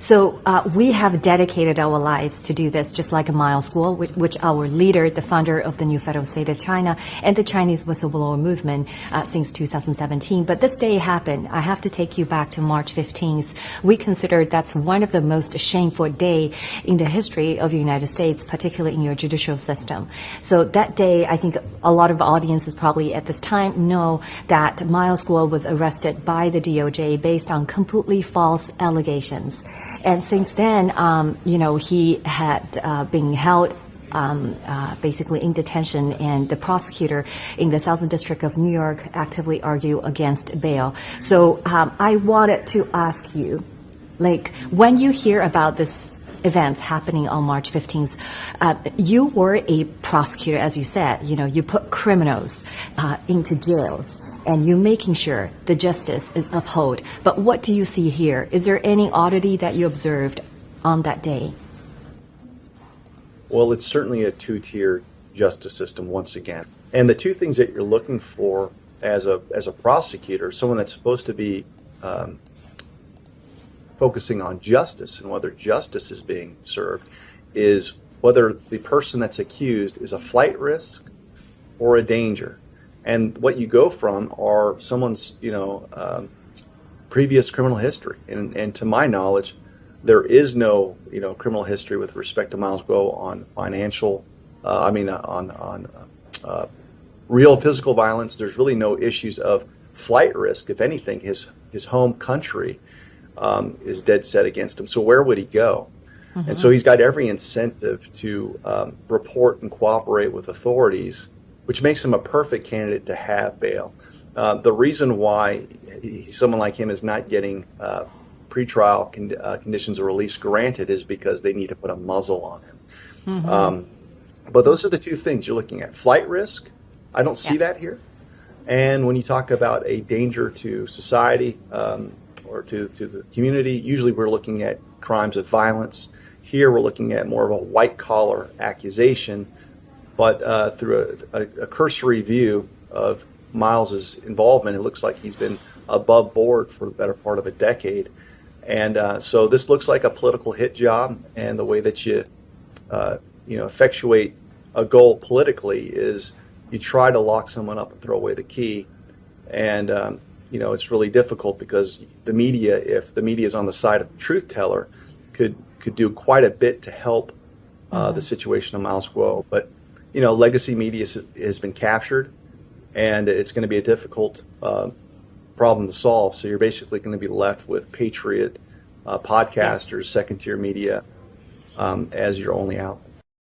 So we have dedicated our lives to do this, just like Miles Guo, which our leader, the founder of the new federal state of China, and the Chinese whistleblower movement since 2017. But this day happened. I have to take you back to March 15th. We consider that's one of the most shameful day in the history of the United States, particularly in your judicial system. So that day, I think a lot of audiences probably at this time know that Miles Guo was arrested by the DOJ based on completely false allegations. And since then, he had been held basically in detention, and the prosecutor in the Southern District of New York actively argued against bail. So I wanted to ask you, when you hear about this events happening on March 15th, you were a prosecutor, as you said. You put criminals into jails, and you're making sure the justice is upheld. But what do you see here? Is there any oddity that you observed on that day? Well, it's certainly a two-tier justice system once again. And the two things that you're looking for as a prosecutor, someone that's supposed to be focusing on justice and whether justice is being served, is whether the person that's accused is a flight risk or a danger. And what you go from are someone's, previous criminal history. And to my knowledge, there is no, criminal history with respect to Miles Guo on real physical violence. There's really no issues of flight risk. If anything, his home country is dead set against him. So where would he go? Mm-hmm. And so he's got every incentive to report and cooperate with authorities, which makes him a perfect candidate to have bail. The reason why someone like him is not getting pretrial conditions of release granted is because they need to put a muzzle on him. Mm-hmm. But those are the two things you're looking at. Flight risk, I don't see that here. And when you talk about a danger to society, or to the community, usually we're looking at crimes of violence. Here we're looking at more of a white-collar accusation, but through a cursory view of Miles's involvement, it looks like he's been above board for the better part of a decade. And so this looks like a political hit job, and the way that you effectuate a goal politically is you try to lock someone up and throw away the key. And it's really difficult because the media, if the media is on the side of the truth teller, could do quite a bit to help the situation of Miles Guo. But, legacy media has been captured, and it's going to be a difficult problem to solve. So you're basically going to be left with patriot podcasters, second-tier media as your only outlet.